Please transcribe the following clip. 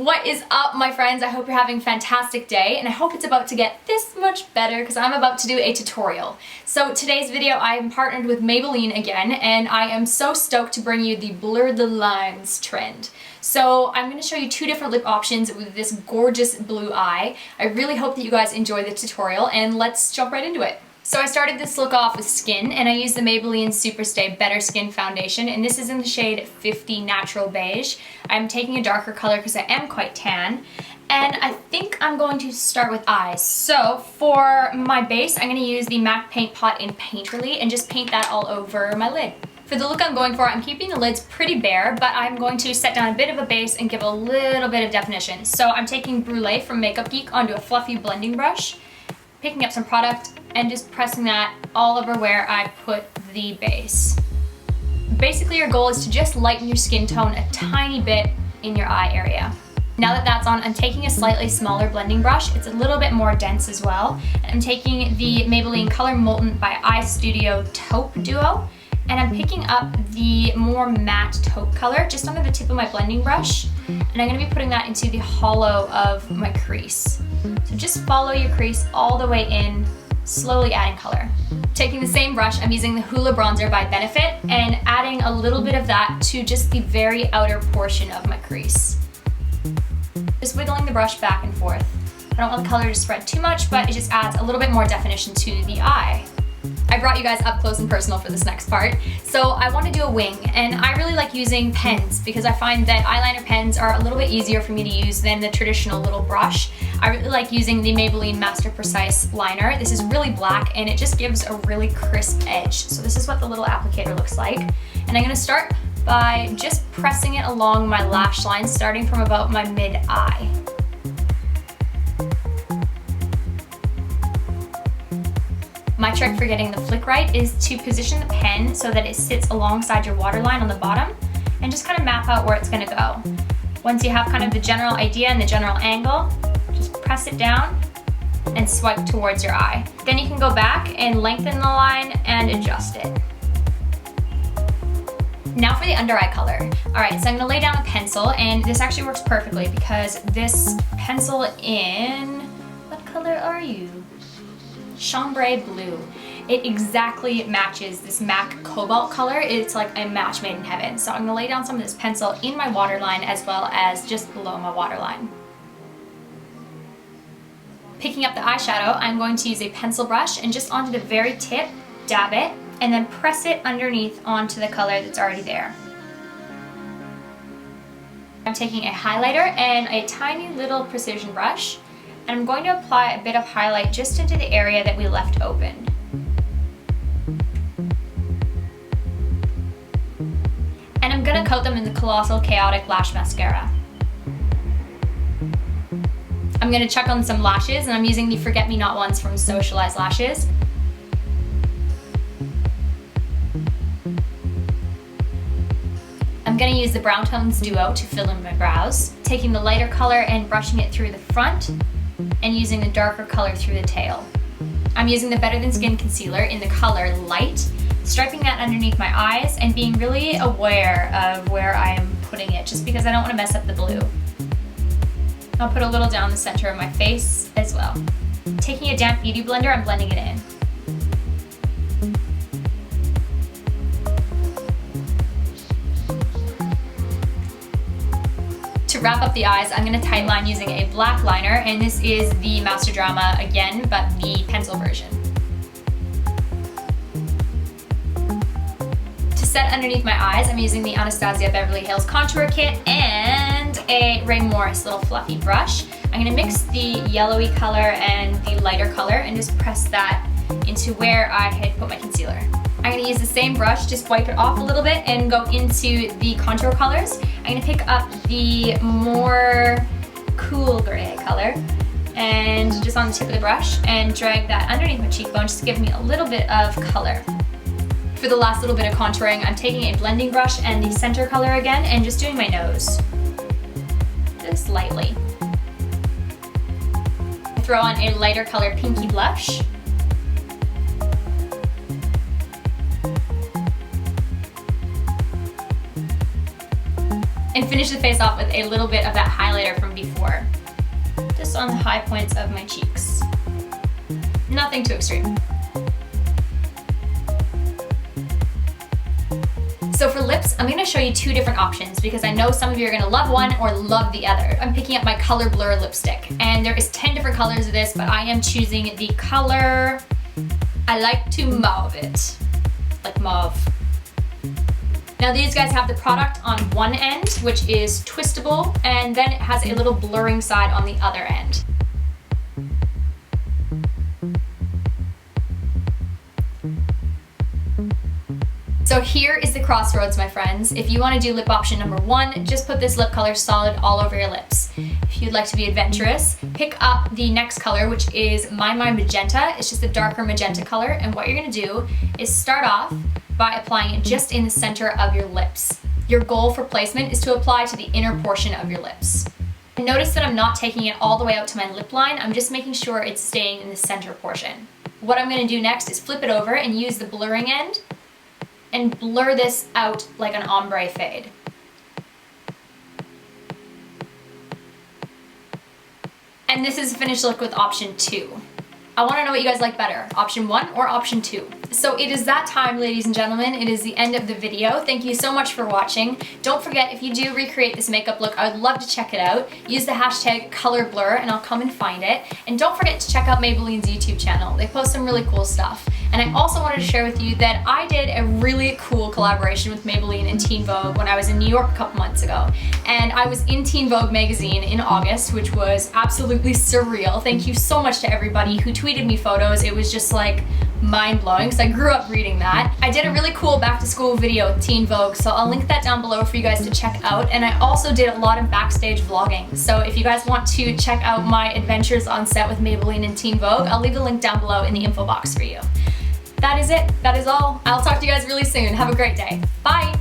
What is up, my friends? I hope you're having a fantastic day, and I hope it's about to get this much better because I'm about to do a tutorial. So today's video I am partnered with Maybelline again, and I am so stoked to bring you the blur the lines trend. So I'm going to show you two different lip options with this gorgeous blue eye. I really hope that you guys enjoy the tutorial, and let's jump right into it. So I started this look off with Skin, and I used the Maybelline Superstay Better Skin Foundation, and this is in the shade 50 Natural Beige. I'm taking a darker color because I am quite tan, and I think I'm going to start with eyes. So for my base, I'm going to use the MAC Paint Pot in Painterly and just paint that all over my lid. For the look I'm going for, I'm keeping the lids pretty bare, but I'm going to set down a bit of a base and give a little bit of definition. So I'm taking Brûlée from Makeup Geek onto a fluffy blending brush, picking up some product, and just pressing that all over where I put the base. Basically, your goal is to just lighten your skin tone a tiny bit in your eye area. Now that that's on, I'm taking a slightly smaller blending brush. It's a little bit more dense as well. And I'm taking the Maybelline Color Molten by Eye Studio Taupe Duo, and I'm picking up the more matte taupe color just under the tip of my blending brush, and I'm going to be putting that into the hollow of my crease. So just follow your crease all the way in, slowly adding color. Taking the same brush, I'm using the Hoola bronzer by Benefit and adding a little bit of that to just the very outer portion of my crease. Just wiggling the brush back and forth. I don't want the color to spread too much, but it just adds a little bit more definition to the eye. I brought you guys up close and personal for this next part. So I want to do a wing, and I really like using pens because I find that eyeliner pens are a little bit easier for me to use than the traditional little brush. I really like using the Maybelline Master Precise liner. This is really black and it just gives a really crisp edge. So this is what the little applicator looks like. And I'm going to start by just pressing it along my lash line, starting from about my mid-eye. My trick for getting the flick right is to position the pen so that it sits alongside your waterline on the bottom and just kind of map out where it's going to go. Once you have kind of the general idea and the general angle, just press it down and swipe towards your eye. Then you can go back and lengthen the line and adjust it. Now for the under eye color. Alright, so I'm going to lay down a pencil, and this actually works perfectly because this pencil in, what color are you? Chambre blue. It exactly matches this MAC Cobalt color. It's like a match made in heaven. So I'm going to lay down some of this pencil in my waterline as well as just below my waterline. Picking up the eyeshadow, I'm going to use a pencil brush and just onto the very tip, dab it, and then press it underneath onto the color that's already there. I'm taking a highlighter and a tiny little precision brush, and I'm going to apply a bit of highlight just into the area that we left open. And I'm going to coat them in the Colossal Chaotic Lash Mascara. I'm going to check on some lashes, and I'm using the Forget Me Not ones from SocialEyes lashes. I'm going to use the Brown Tones Duo to fill in my brows, taking the lighter color and brushing it through the front, and using the darker color through the tail. I'm using the Better Than Skin concealer in the color Light, striping that underneath my eyes and being really aware of where I am putting it, just because I don't want to mess up the blue. I'll put a little down the center of my face as well. Taking a damp beauty blender, I'm blending it in. To wrap up the eyes, I'm going to tightline using a black liner, and this is the Master Drama again, but the pencil version. To set underneath my eyes, I'm using the Anastasia Beverly Hills Contour Kit and a Ray Morris little fluffy brush. I'm going to mix the yellowy color and the lighter color and just press that into where I had put my concealer. I'm going to use the same brush, just wipe it off a little bit and go into the contour colors. I'm going to pick up the more cool gray color and just on the tip of the brush and drag that underneath my cheekbone just to give me a little bit of color. For the last little bit of contouring, I'm taking a blending brush and the center color again and just doing my nose. Just lightly. Throw on a lighter color pinky blush. And finish the face off with a little bit of that highlighter from on the high points of my cheeks. Nothing too extreme. So for lips, I'm gonna show you two different options because I know some of you are gonna love one or love the other. I'm picking up my Color Blur lipstick, and there is 10 different colors of this, but I am choosing the color, I like to mauve it, like mauve. Now these guys have the product on one end, which is twistable, and then it has a little blurring side on the other end. So here is the crossroads, my friends. If you want to do lip option number 1, just put this lip color solid all over your lips. If you'd like to be adventurous, pick up the next color, which is My Magenta. It's just a darker magenta color, and what you're going to do is start off by applying it just in the center of your lips. Your goal for placement is to apply to the inner portion of your lips. And notice that I'm not taking it all the way out to my lip line, I'm just making sure it's staying in the center portion. What I'm going to do next is flip it over and use the blurring end and blur this out like an ombre fade. And this is the finished look with option 2. I want to know what you guys like better, option 1 or option 2. So it is that time, ladies and gentlemen. It is the end of the video. Thank you so much for watching. Don't forget, if you do recreate this makeup look, I would love to check it out. Use the hashtag ColorBlur and I'll come and find it. And don't forget to check out Maybelline's YouTube channel. They post some really cool stuff. And I also wanted to share with you that I did a really cool collaboration with Maybelline and Teen Vogue when I was in New York a couple months ago. And I was in Teen Vogue magazine in August, which was absolutely surreal. Thank you so much to everybody who tweeted me photos. It was just like mind-blowing because I grew up reading that. I did a really cool back-to-school video with Teen Vogue, so I'll link that down below for you guys to check out. And I also did a lot of backstage vlogging. So if you guys want to check out my adventures on set with Maybelline and Teen Vogue, I'll leave the link down below in the info box for you. That is it. That is all. I'll talk to you guys really soon. Have a great day. Bye!